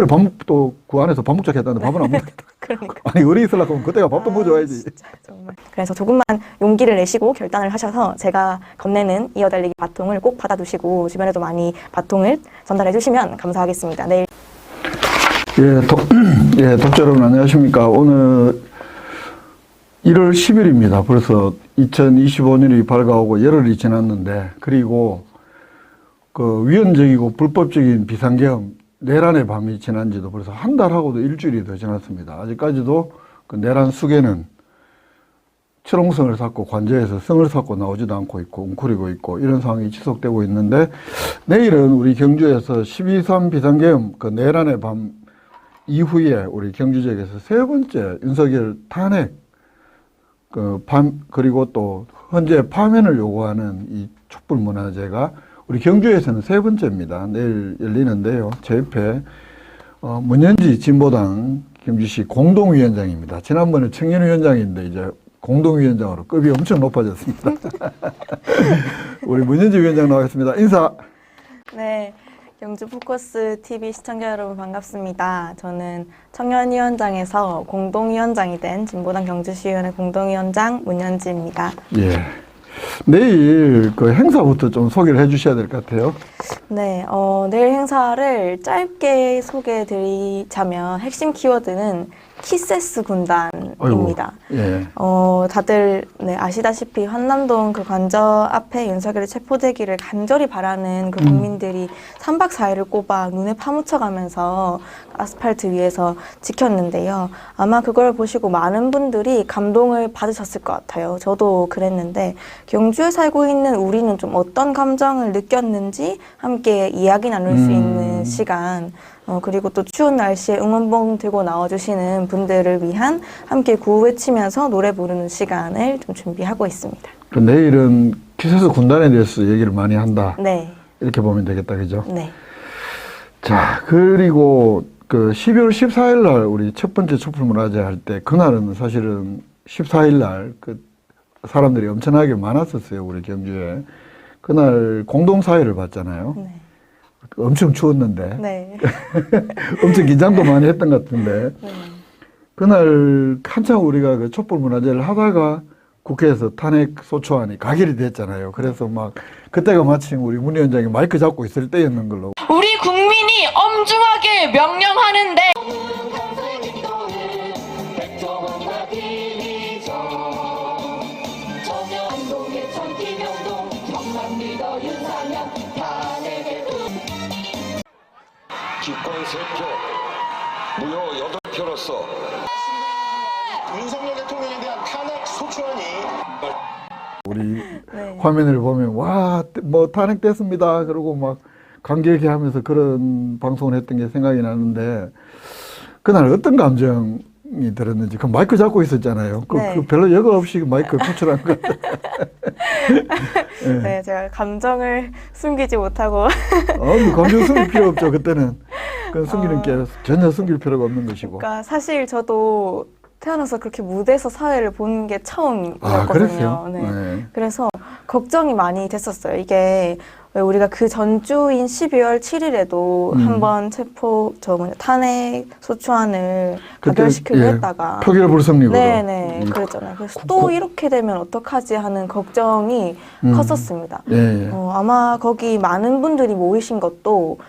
밥도 그 안에서 밥 먹자 했다는데 밥은 안 먹겠다. 그러니까. 아니 의리 있으려고 하면 그때가 밥도 먹어줘야지. 진짜 정말. 그래서 조금만 용기를 내시고 결단을 하셔서 제가 건네는 이어달리기 바통을 꼭 받아두시고 주변에도 많이 바통을 전달해 주시면 감사하겠습니다. 내일. 독자 여러분 안녕하십니까. 오늘 1월 10일입니다. 벌써 2025년이 밝아오고 열흘이 지났는데, 그리고 그 위헌적이고 불법적인 비상계엄 내란의 밤이 지난 지도 벌써 한 달하고도 일주일이 더 지났습니다. 아직까지도 그 내란 수계는 철옹성을 쌓고 관저에서 성을 쌓고 나오지도 않고 있고 웅크리고 있고 이런 상황이 지속되고 있는데, 내일은 우리 경주에서 12.3 비상계엄 그 내란의 밤 이후에 우리 경주 지역에서 세 번째 윤석열 탄핵 그리고 또 현재 파면을 요구하는 이 촛불문화제가 우리 경주에서는 세 번째입니다. 내일 열리는데요. 제 옆에 문현지 진보당 경주시 공동위원장입니다. 지난번에 청년위원장인데 이제 공동위원장으로 급이 엄청 높아졌습니다. 우리 문현지 위원장 나와있습니다. 인사. 네, 경주 포커스 TV 시청자 여러분 반갑습니다. 저는 청년위원장에서 공동위원장이 된 진보당 경주시의원의 공동위원장 문현지입니다. 예. 내일 그 행사부터 좀 소개를 해 주셔야 될 것 같아요. 네, 내일 행사를 짧게 소개해 드리자면 핵심 키워드는 키세스 군단입니다. 아이고, 예. 다들 아시다시피 한남동 그 관저 앞에 윤석열이 체포되기를 간절히 바라는 그 국민들이 3박 4일을 꼽아 눈에 파묻혀가면서 아스팔트 위에서 지켰는데요. 아마 그걸 보시고 많은 분들이 감동을 받으셨을 것 같아요. 저도 그랬는데 경주에 살고 있는 우리는 좀 어떤 감정을 느꼈는지 함께 이야기 나눌 수 있는 시간, 그리고 또 추운 날씨에 응원봉 들고 나와주시는 분들을 위한 함께 구호 외치면서 노래 부르는 시간을 좀 준비하고 있습니다. 그 내일은 키세스 군단에 대해서 얘기를 많이 한다. 네. 이렇게 보면 되겠다, 그죠? 네. 자, 그리고 그 12월 14일 날 우리 첫 번째 촛불문화제 할 때, 그날은 사실은 14일 날 그 사람들이 엄청나게 많았었어요, 우리 경주에. 그날 공동사회를 봤잖아요. 네. 엄청 추웠는데. 네. 엄청 긴장도 많이 했던 것 같은데. 네. 그날 한참 우리가 그 촛불문화제를 하다가 국회에서 탄핵 소추안이 가결이 됐잖아요. 그래서 막 그때가 마침 우리 문 위원장이 마이크 잡고 있을 때였는 걸로. 우리 국민이 엄중하게 명령하는데 기권 3표, 무효 8표로서 윤석열 대통령에 대한 탄핵 소추안이 우리 네. 화면을 보면 와, 뭐 탄핵됐습니다. 그러고 막 감격해 하면서 그런 방송을 했던 게 생각이 나는데, 그날 어떤 감정이 들었는지. 그 마이크 잡고 있었잖아요. 네. 그 별로 여과 없이 마이크 표출한 것 같아요. 네, 제가 감정을 숨기지 못하고 감정 숨길 필요 없죠. 그때는 그건 숨기는 게 전혀 숨길 필요가 없는 것이고. 그러니까 사실 저도 태어나서 그렇게 무대에서 사회를 보는 게 처음이었거든요. 그랬어요? 네. 네. 그래서 걱정이 많이 됐었어요. 이게 왜 우리가 그 전주인 12월 7일에도 한번 탄핵 소추안을 가결시키려 했다가 표결 불성립으로. 네네 그랬잖아요. 그래서 또 이렇게 되면 어떡하지 하는 걱정이 컸었습니다. 예. 아마 거기 많은 분들이 모이신 것도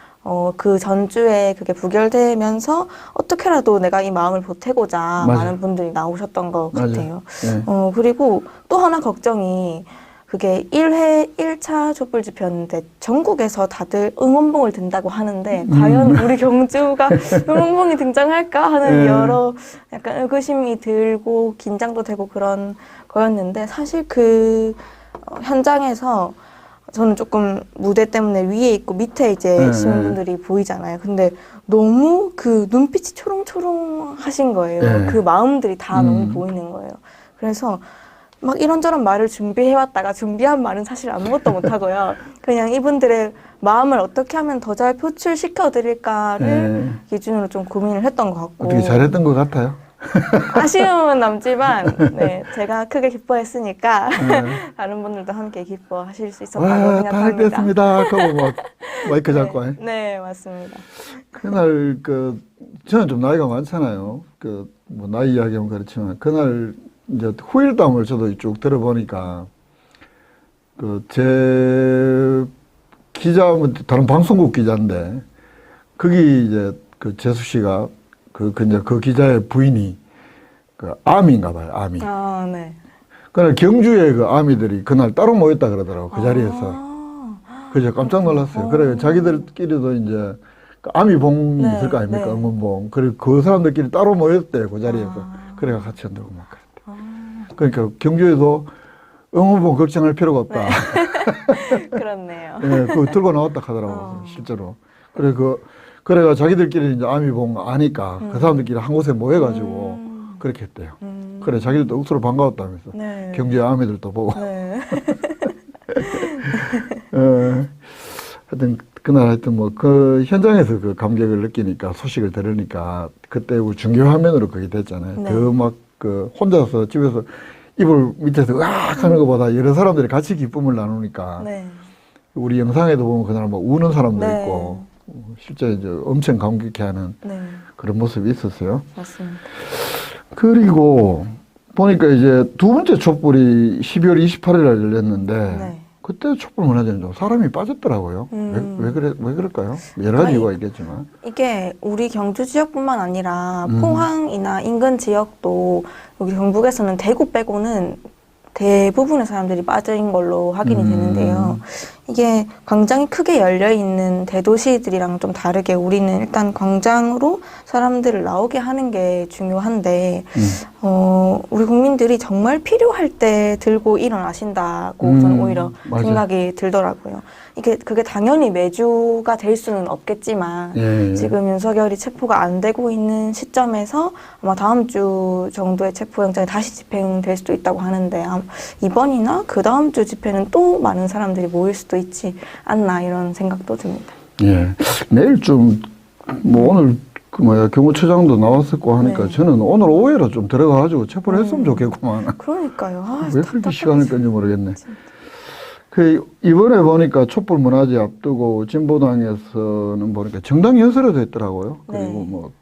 그 전주에 그게 부결되면서 어떻게라도 내가 이 마음을 보태고자 맞아요. 많은 분들이 나오셨던 것 맞아요. 같아요. 예. 그리고 또 하나 걱정이 그게 1차 촛불 집회였는데 전국에서 다들 응원봉을 든다고 하는데 과연 우리 경주가 응원봉이 등장할까 하는 여러 약간 의구심이 들고 긴장도 되고 그런 거였는데, 사실 그 현장에서 저는 조금 무대 때문에 위에 있고 밑에 이제 시민분들이 보이잖아요. 근데 너무 그 눈빛이 초롱초롱 하신 거예요. 그 마음들이 다 너무 보이는 거예요. 그래서 막 이런저런 말을 준비해왔다가 준비한 말은 사실 아무것도 못하고요. 그냥 이분들의 마음을 어떻게 하면 더 잘 표출시켜 드릴까를 기준으로 좀 고민을 했던 것 같고. 어떻게 잘했던 것 같아요? 아쉬움은 남지만 네, 제가 크게 기뻐했으니까 네. 다른 분들도 함께 기뻐하실 수 있었다고 와, 생각합니다. 탄핵됐습니다. 그거 뭐 마이크 잡고. 네, 네, 맞습니다. 그날 저는 좀 나이가 많잖아요. 뭐 나이 이야기하면 그렇지만 그날 이제 후일담을 저도 쭉 들어보니까 제 기자 다른 방송국 기자인데 거기 이제 재수 씨가 이제 그 기자의 부인이 아미인가 봐요. 아미. 아, 네. 그날 경주에 아미들이 그날 따로 모였다 그러더라고 그 자리에서. 아, 그래서 깜짝 놀랐어요. 그래 자기들끼리도 이제 아미봉이 네, 있을 거 아닙니까? 네. 응원봉. 그리고 그 사람들끼리 따로 모였대 그 자리에서. 아. 그래가 같이 흔들고 막 그랬대. 아, 그러니까 경주에도 응원봉 걱정할 필요가 없다. 그렇네요. 예, 그거 들고 나왔다 하더라고 실제로. 그래가 자기들끼리 이제 아미봉 아니까 그 사람들끼리 한 곳에 모여가지고 그렇게 했대요. 그래 자기들도 억수로 반가웠다면서. 네. 경주의 아미들도 보고. 네. 하여튼 그날 뭐 그 현장에서 그 감격을 느끼니까 소식을 들으니까 그때 우리 중계 화면으로 그게 됐잖아요. 네. 더 막 혼자서 집에서 이불 밑에서 으악 하는 것보다 여러 사람들이 같이 기쁨을 나누니까 네. 우리 영상에도 보면 그날 막 우는 사람도 네. 있고 실제 이제 엄청 감격해하는 네. 그런 모습이 있었어요. 맞습니다. 그리고 보니까 이제 두 번째 촛불이 12월 28일 날 열렸는데 네. 그때 촛불 문화제는 사람이 빠졌더라고요. 왜 그럴까요? 여러 가지 이유가 있겠지만. 이게 우리 경주 지역뿐만 아니라 포항이나 인근 지역도 여기 경북에서는 대구 빼고는 대부분의 사람들이 빠진 걸로 확인이 되는데요. 이게 광장이 크게 열려 있는 대도시들이랑 좀 다르게 우리는 일단 광장으로 사람들을 나오게 하는 게 중요한데, 우리 국민들이 정말 필요할 때 들고 일어나신다고 저는 오히려 맞아요. 생각이 들더라고요. 그게 당연히 매주가 될 수는 없겠지만, 예. 지금 윤석열이 체포가 안 되고 있는 시점에서 아마 다음 주 정도에 체포영장이 다시 집행될 수도 있다고 하는데, 이번이나 그 다음 주 집회는 또 많은 사람들이 모일 수도 있지 않나 이런 생각도 듭니다. 예. 내일쯤 뭐 오늘 경호처장도 나왔을 거 하니까 네. 저는 오늘 오후에라 좀 들어가가지고 체포를 했으면 좋겠구만. 그러니까요. 왜 그렇게 시간을 끈지 모르겠네. 이번에 보니까 촛불 문화제 앞두고 진보당에서는 보니까 정당 연설에도 했더라고요. 네. 그리고 뭐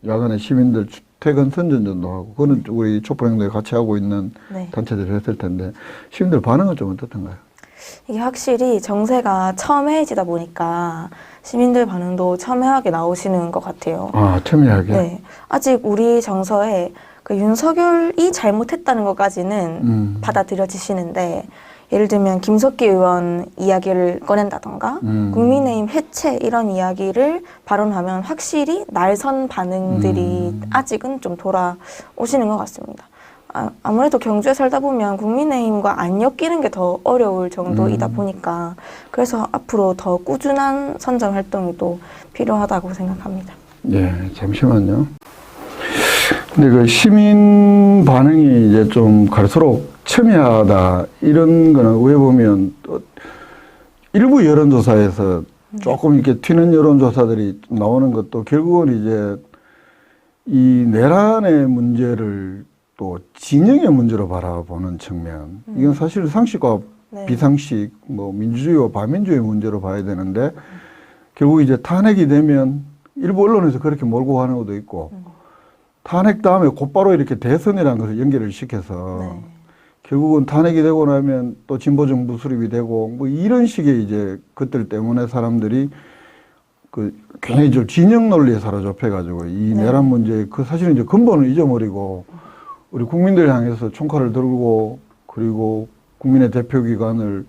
야간에 시민들 퇴근 선전전도 하고 그거는 우리 촛불 행동에 같이 하고 있는 네. 단체들이 했을 텐데 시민들 반응은 좀 어떻던가요? 이게 확실히 정세가 첨예해지다 보니까 시민들 반응도 첨예하게 나오시는 것 같아요. 아, 첨예하게? 네. 아직 우리 정서에 그 윤석열이 잘못했다는 것까지는 받아들여지시는데, 예를 들면 김석기 의원 이야기를 꺼낸다던가 국민의힘 해체 이런 이야기를 발언하면 확실히 날선 반응들이 아직은 좀 돌아오시는 것 같습니다. 아무래도 경주에 살다 보면 국민의힘과 안 엮이는 게 더 어려울 정도이다 보니까 그래서 앞으로 더 꾸준한 선전 활동이 또 필요하다고 생각합니다. 예, 잠시만요. 근데 그 시민 반응이 이제 좀 갈수록 첨예하다 이런 거는 왜 보면 또 일부 여론조사에서 조금 이렇게 튀는 여론조사들이 나오는 것도 결국은 이제 이 내란의 문제를 또 진영의 문제로 바라보는 측면. 이건 사실 상식과 네. 비상식, 뭐 민주주의와 반민주의 문제로 봐야 되는데 결국 이제 탄핵이 되면 일부 언론에서 그렇게 몰고 가는 것도 있고 탄핵 다음에 곧바로 이렇게 대선이라는 것을 연결을 시켜서 네. 결국은 탄핵이 되고 나면 또 진보정부 수립이 되고 뭐 이런 식의 이제 것들 때문에 사람들이 굉장히 좀 진영 논리에 사로잡혀가지고 이 내란 문제 사실은 이제 근본을 잊어버리고 우리 국민들 향해서 총칼을 들고 그리고 국민의 대표기관을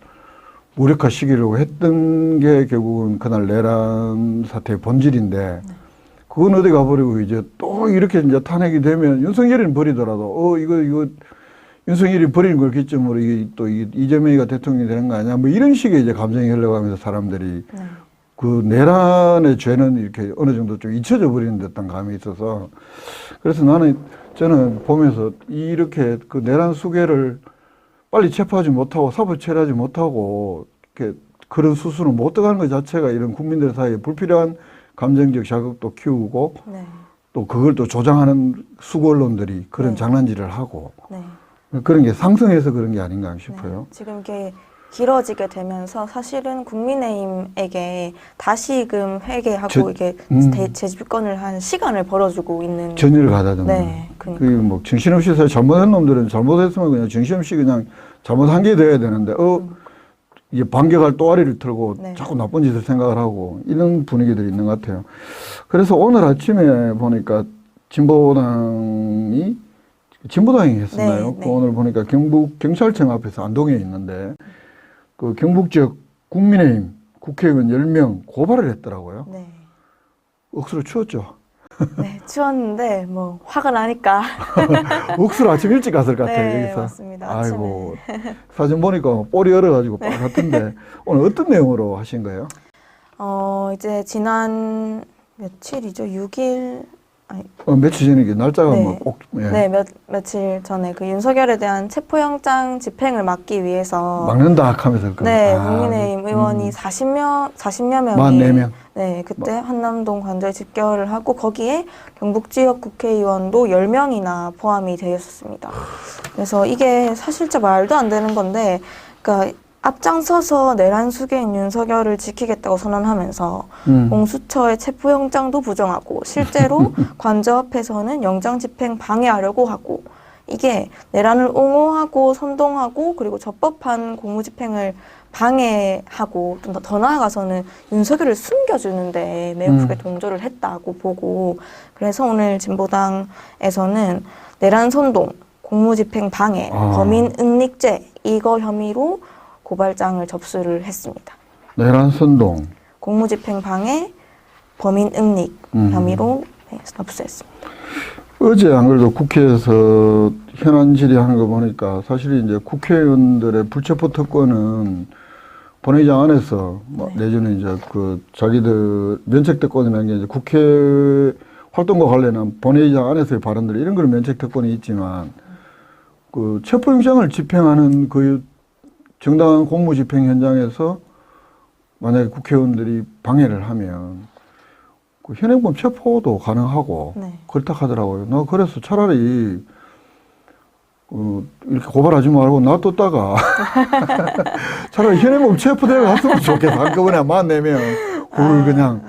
무력화시키려고 했던 게 결국은 그날 내란 사태의 본질인데 그건 어디 가버리고 이제 또 이렇게 이제 탄핵이 되면 윤석열이는 버리더라도 이거 윤석열이 버리는 걸 기점으로 이재명이가 대통령이 되는 거 아니야? 뭐 이런 식의 이제 감정이 흘러가면서 사람들이 그 내란의 죄는 이렇게 어느 정도 좀 잊혀져 버리는 듯한 감이 있어서 그래서 저는 보면서 이렇게 그 내란 수괴를 빨리 체포하지 못하고 사법 처리하지 못하고 이렇게 그런 수순을 못 들어가는 것 자체가 이런 국민들 사이에 불필요한 감정적 자극도 키우고 네. 또 그걸 또 조장하는 수구 언론들이 그런 네. 장난질을 하고 네. 그런 게 상승해서 그런 게 아닌가 싶어요. 네. 지금 이게 길어지게 되면서 사실은 국민의힘에게 다시금 회계하고 이게 재집권을 한 시간을 벌어주고 있는. 전의를 가다듬는. 네, 그러니까. 뭐 정신없이 잘못한 놈들은 잘못했으면 그냥 정신없이 그냥 잘못한 게 돼야 되는데 이게 반격할 또아리를 틀고 네. 자꾸 나쁜 짓을 생각을 하고 이런 분위기들이 있는 것 같아요. 그래서 오늘 아침에 보니까 진보당이 했었나요? 네, 네. 오늘 보니까 경북 경찰청 앞에서 안동에 있는데 그 경북 지역 국민의힘 국회의원 10명 고발을 했더라고요. 네. 억수로 추웠죠. 네, 추웠는데 뭐 화가 나니까. 억수로 아침 일찍 갔을 것 같아요. 네, 여기서. 맞습니다. 아이고 사진 보니까 볼이 얼어가지고 빨갛던데 오늘 어떤 내용으로 하신 거예요? 이제 지난 며칠이죠? 6일. 아니, 며칠 전에 이게 날짜가 네. 뭐 꼭 예. 네, 며칠 전에 그 윤석열에 대한 체포영장 집행을 막기 위해서 막는다 하면서 네, 국민의힘 의원이 40여 명이 44명. 네, 그때 한남동 관저에 집결을 하고 거기에 경북 지역 국회의원도 10명이나 포함이 되어 있었습니다. 그래서 이게 사실 진짜 말도 안 되는 건데 그러니까 앞장서서 내란 수괴인 윤석열을 지키겠다고 선언하면서 공수처의 체포영장도 부정하고 실제로 관저 앞에서는 영장 집행 방해하려고 하고 이게 내란을 옹호하고 선동하고 그리고 적법한 공무집행을 방해하고 좀 더 나아가서는 윤석열을 숨겨주는데 매우 크게 동조를 했다고 보고 그래서 오늘 진보당에서는 내란 선동, 공무집행 방해, 범인 은닉죄 이거 혐의로 고발장을 접수를 했습니다. 내란 선동, 공무집행 방해, 범인 은닉 혐의로 네, 접수했습니다. 어제 안 그래도 국회에서 현안 질의하는 거 보니까 사실 이제 국회의원들의 불체포 특권은 본회의장 안에서 뭐 내지는 이제 그 자기들 면책 특권이라는 게 이제 국회 활동과 관련한 본회의장 안에서의 발언들 이런 거는 면책 특권이 있지만 그 체포영장을 집행하는 그 정당한 공무 집행 현장에서 만약에 국회의원들이 방해를 하면 그 현행범 체포도 가능하고 네. 그렇다 하더라고요. 나 그래서 차라리 이렇게 고발하지 말고 놔뒀다가 차라리 현행범 체포대회 갔으면 좋겠어. 한꺼번에 44명 그걸 그냥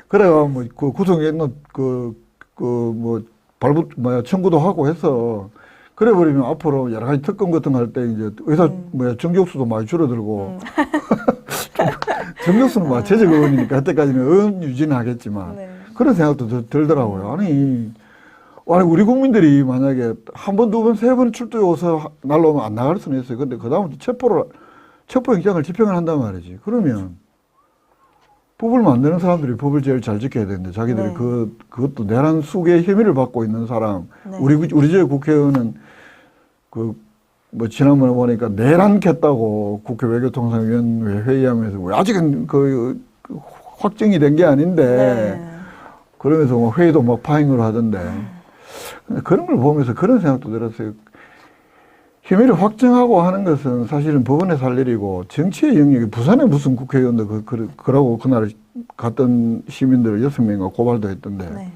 그래가 뭐 그 구성에 있는 뭐 청구도 하고 해서 그래 버리면 앞으로 여러 가지 특검 같은 거 할 때 이제 의사 정격수도 많이 줄어들고 정격수는 막 재적 의원이니까 그때까지는 의원 유지는 하겠지만 네. 그런 생각도 들더라고요. 아니 우리 국민들이 만약에 한 번, 두 번, 세 번 출두해서 날라오면 안 나갈 수는 있어요. 근데 그 다음부터 체포영장을 집행을 한단 말이지. 그러면 법을 만드는 사람들이 법을 제일 잘 지켜야 되는데 자기들이 네. 그것도 내란 수괴의 혐의를 받고 있는 사람 네. 우리 지역 국회의원은 뭐 지난번에 보니까 내란겠다고 국회 외교통상위원회 회의하면서 왜 아직은 확정이 된 게 아닌데 네. 그러면서 뭐 회의도 막 파행으로 하던데 근데 그런 걸 보면서 그런 생각도 들었어요. 혐의를 확정하고 하는 것은 사실은 법원에서 할 일이고 정치의 영역이 부산에 무슨 국회의원도 그러고 그날 갔던 시민들 6명인가 고발도 했던데 네.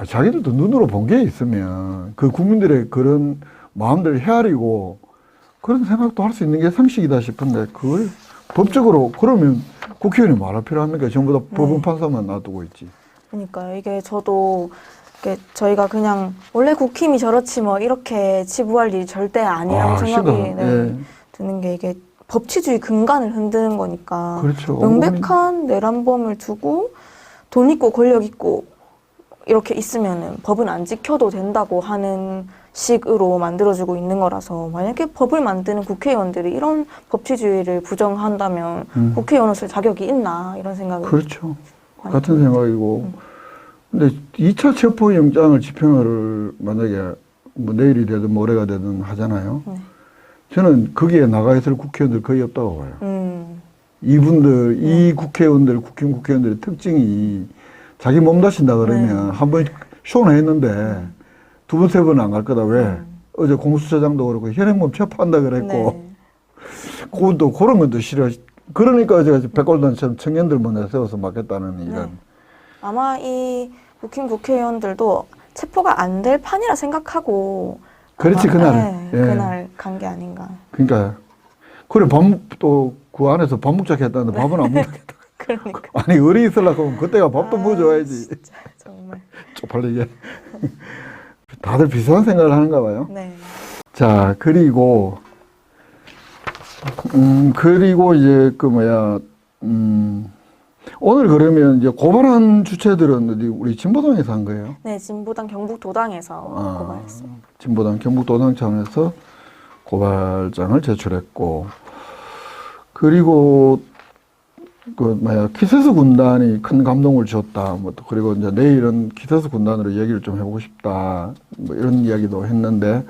자기들도 눈으로 본 게 있으면 그 국민들의 그런 마음들을 헤아리고 그런 생각도 할 수 있는 게 상식이다 싶은데 그걸 법적으로 그러면 국회의원이 뭐하러 필요합니까? 전부 다 법원 판사만 놔두고 있지. 그러니까요. 이게 저도 저희가 그냥 원래 국힘이 저렇지 뭐 이렇게 치부할 일이 절대 아니라고 생각이 예. 드는 게 이게 법치주의 근간을 흔드는 거니까 그렇죠. 명백한 내란범을 두고 돈 있고 권력 있고 이렇게 있으면은 법은 안 지켜도 된다고 하는 식으로 만들어주고 있는 거라서 만약에 법을 만드는 국회의원들이 이런 법치주의를 부정한다면 국회의원으로서 자격이 있나 이런 생각이 그렇죠. 많이 같은 듭니다. 생각이고 근데 2차 체포영장을 집행을 만약에 뭐 내일이 되든 모레가 되든 하잖아요. 네. 저는 거기에 나가 있을 국회의원들 거의 없다고 봐요. 이분들, 이 국회의원들, 국힘 국회의원들의 특징이 자기 몸 다신다 그러면 한 번 쇼나 했는데 두 번, 세 번은 안 갈 거다. 왜? 어제 공수처장도 그렇고 현행범 체포한다 그랬고 네. 그것도 그런 것도 싫어. 그러니까 어제 백골단처럼 청년들 뭐 내세워서 막겠다는 이런 아마 이 국힘 국회의원들도 체포가 안 될 판이라 생각하고 그렇지, 아마, 그날. 네, 예. 그날 간 게 아닌가. 그러니까 그래 또 그 안에서 밥 먹자 했다는데 밥은 안 먹겠다. 그러니까. 아니 의리 있으려고 하면 그때가 밥도 먹어줘야지. 진짜 정말. 쪽팔리게. 다들 비슷한 생각을 하는가 봐요. 네. 자, 그리고 이제 오늘 그러면 이제 고발한 주체들은 어디 우리 진보당에서 한 거예요? 네, 진보당 경북도당에서 고발했습니다. 진보당 경북도당 차원에서 고발장을 제출했고, 그리고 키세스 군단이 큰 감동을 주었다. 그리고 이제 내일은 키세스 군단으로 얘기를 좀 해보고 싶다. 이런 이야기도 했는데,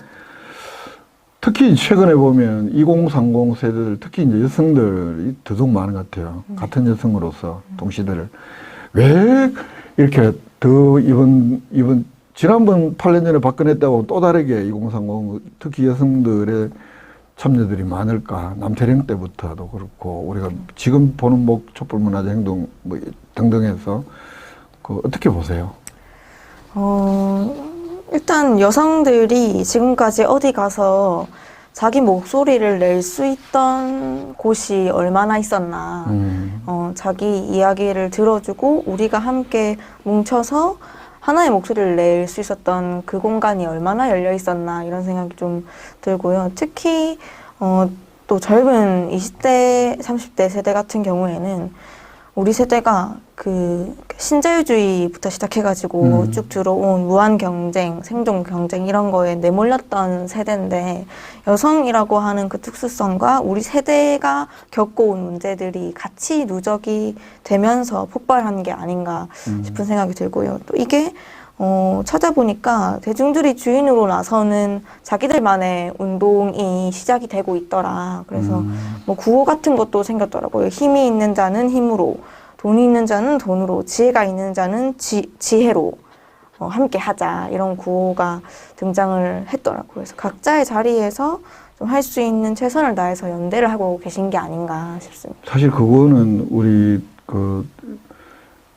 특히 최근에 보면 2030 세대들, 특히 이제 여성들이 더더욱 많은 것 같아요. 같은 여성으로서 동시대를. 왜 이렇게 이번 지난번 8년 전에 박근혜 때하고 또 다르게 2030 특히 여성들의 참여들이 많을까? 남태령 때부터도 그렇고, 우리가 지금 보는 촛불문화재 행동 등등해서 어떻게 보세요? 일단 여성들이 지금까지 어디 가서 자기 목소리를 낼 수 있던 곳이 얼마나 있었나. 자기 이야기를 들어주고 우리가 함께 뭉쳐서 하나의 목소리를 낼 수 있었던 그 공간이 얼마나 열려 있었나 이런 생각이 좀 들고요. 특히 또 젊은 20대, 30대 세대 같은 경우에는 우리 세대가 그 신자유주의부터 시작해가지고 쭉 들어온 무한 경쟁, 생존 경쟁 이런 거에 내몰렸던 세대인데, 여성이라고 하는 그 특수성과 우리 세대가 겪어온 문제들이 같이 누적이 되면서 폭발한 게 아닌가 싶은 생각이 들고요. 또 이게 찾아보니까 대중들이 주인으로 나서는 자기들만의 운동이 시작이 되고 있더라. 그래서 뭐 구호 같은 것도 생겼더라고요. 힘이 있는 자는 힘으로, 돈이 있는 자는 돈으로, 지혜가 있는 자는 지혜로 함께 하자. 이런 구호가 등장을 했더라고요. 그래서 각자의 자리에서 좀 할 수 있는 최선을 다해서 연대를 하고 계신 게 아닌가 싶습니다. 사실 그거는 우리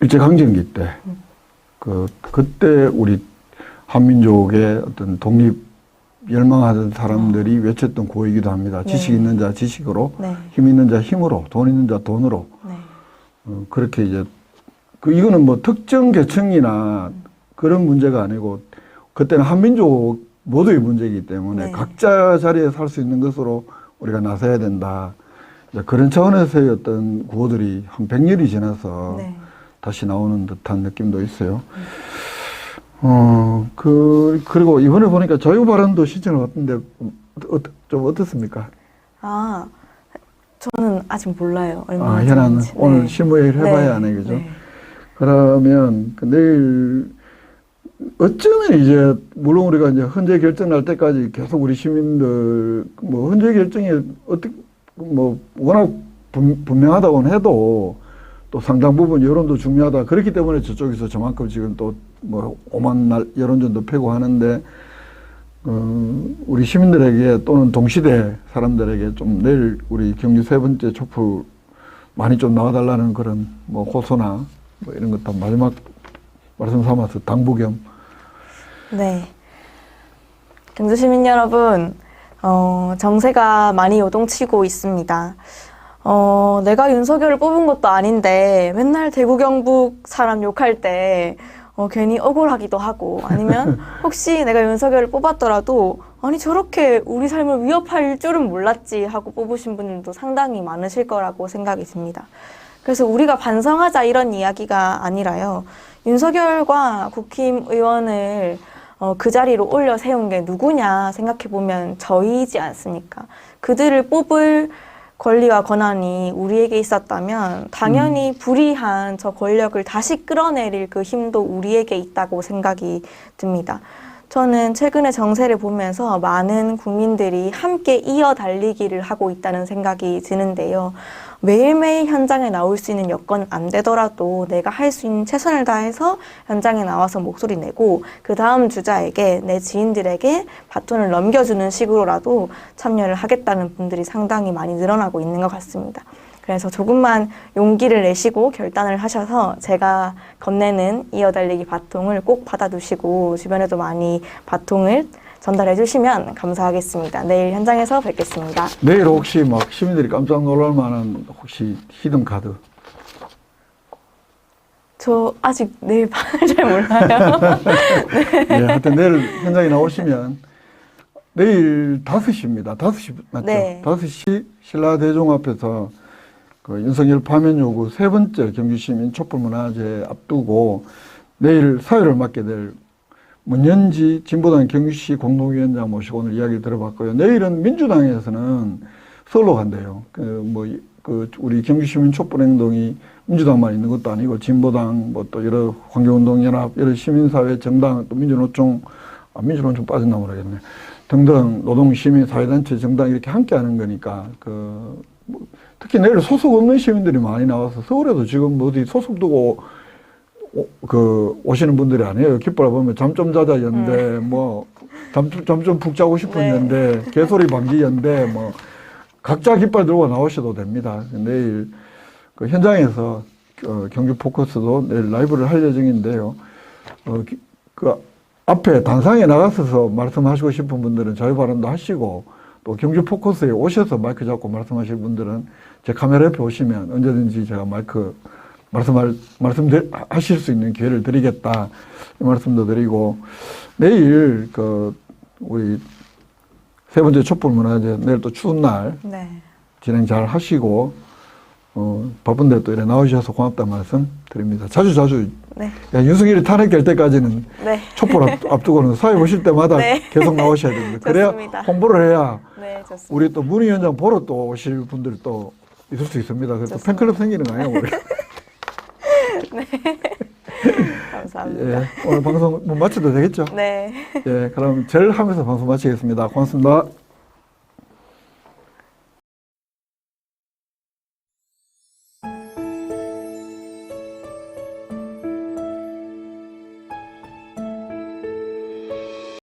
일제강점기 때 그때 우리 한민족의 어떤 독립 열망하던 사람들이 외쳤던 구호이기도 합니다. 네. 지식 있는 자 지식으로, 네. 힘 있는 자 힘으로, 돈 있는 자 돈으로. 네. 그렇게 이제 이거는 뭐 특정 계층이나 그런 문제가 아니고 그때는 한민족 모두의 문제이기 때문에 네. 각자 자리에 살 수 있는 것으로 우리가 나서야 된다. 이제 그런 차원에서의 어떤 구호들이 한 100년이 지나서 네. 다시 나오는 듯한 느낌도 있어요. 그리고 이번에 보니까 자유 발언도 신청을 왔던데 좀 어떻습니까? 저는 아직 몰라요. 얼마나 현안 되는지. 오늘 네. 실무회의를 해봐야 네. 하네, 그죠? 네. 그러면 내일 어쩌면 이제 물론 우리가 이제 헌재 결정날 때까지 계속 우리 시민들 헌재 결정이 어떻게 워낙 분명하다고는 해도 또 상당 부분 여론도 중요하다. 그렇기 때문에 저쪽에서 저만큼 지금 또 오만 날 여론전도 펴고 하는데, 우리 시민들에게 또는 동시대 사람들에게 좀 내일 우리 경주 세 번째 촛불 많이 좀 나와달라는 그런 호소나 이런 것도 마지막 말씀 삼아서 당부 겸. 네. 경주 시민 여러분, 정세가 많이 요동치고 있습니다. 내가 윤석열을 뽑은 것도 아닌데 맨날 대구 경북 사람 욕할 때 괜히 억울하기도 하고, 아니면 혹시 내가 윤석열을 뽑았더라도 아니 저렇게 우리 삶을 위협할 줄은 몰랐지 하고 뽑으신 분들도 상당히 많으실 거라고 생각이 듭니다. 그래서 우리가 반성하자 이런 이야기가 아니라요, 윤석열과 국힘 의원을 그 자리로 올려 세운 게 누구냐 생각해보면 저희이지 않습니까? 그들을 뽑을 권리와 권한이 우리에게 있었다면 당연히 불이한 저 권력을 다시 끌어내릴 그 힘도 우리에게 있다고 생각이 듭니다. 저는 최근에 정세를 보면서 많은 국민들이 함께 이어 달리기를 하고 있다는 생각이 드는데요. 매일매일 현장에 나올 수 있는 여건 안 되더라도 내가 할 수 있는 최선을 다해서 현장에 나와서 목소리 내고 그 다음 주자에게, 내 지인들에게 바톤을 넘겨주는 식으로라도 참여를 하겠다는 분들이 상당히 많이 늘어나고 있는 것 같습니다. 그래서 조금만 용기를 내시고 결단을 하셔서 제가 건네는 이어달리기 바통을 꼭 받아두시고 주변에도 많이 바통을 전달해 주시면 감사하겠습니다. 내일 현장에서 뵙겠습니다. 내일 혹시 막 시민들이 깜짝 놀랄 만한 혹시 히든 카드? 저 아직 내일 반을 잘 몰라요. 네, 하여튼 내일 현장에 나오시면 내일 5시입니다. 5시 맞죠? 네. 5시 신라대종 앞에서 그 윤석열 파면 요구 세 번째 경주시민 촛불문화제 앞두고 내일 사회를 맡게 될 문현지 진보당 경주시 공동위원장 모시고 오늘 이야기를 들어봤고요. 내일은 민주당에서는 서울로 간대요. 우리 경주시민 촛불행동이 민주당만 있는 것도 아니고 진보당 뭐 또 여러 환경운동연합 여러 시민사회 정당 또 민주노총 민주노총 빠졌나 모르겠네 등등 노동시민사회단체 정당 이렇게 함께하는 거니까 특히 내일 소속 없는 시민들이 많이 나와서 서울에도 지금 어디 소속 두고 오시는 분들이 아니에요. 깃발 보면 잠 좀 자자 연대 잠 좀 푹 자고 싶은 네. 연대 개소리 방지 연대 각자 깃발 들고 나오셔도 됩니다. 내일 그 현장에서 경주 포커스도 내일 라이브를 할 예정인데요. 그 앞에 단상에 나가서 말씀하시고 싶은 분들은 자유 발언도 하시고 또 경주 포커스에 오셔서 마이크 잡고 말씀하실 분들은 제 카메라 옆에 오시면 언제든지 제가 마이크 말씀하실 수 있는 기회를 드리겠다 이 말씀도 드리고 내일 우리 세 번째 촛불문화제 내일 또 추운 날 네. 진행 잘 하시고 바쁜데 또 이래 나오셔서 고맙다는 말씀 드립니다. 자주 네. 윤석열이 탄핵될 때까지는 네. 촛불 앞두고는 사회 오실 때마다 네. 계속 나오셔야 됩니다. 그래야 좋습니다. 홍보를 해야 네, 좋습니다. 우리 또 문희위원장 보러 또 오실 분들 또 있을 수 있습니다. 그래서 좋습니다. 팬클럽 생기는 거 아니에요? 감사합니다. 예, 오늘 방송 마쳐도 되겠죠? 네. 예, 그럼 젤 하면서 방송 마치겠습니다. 고맙습니다.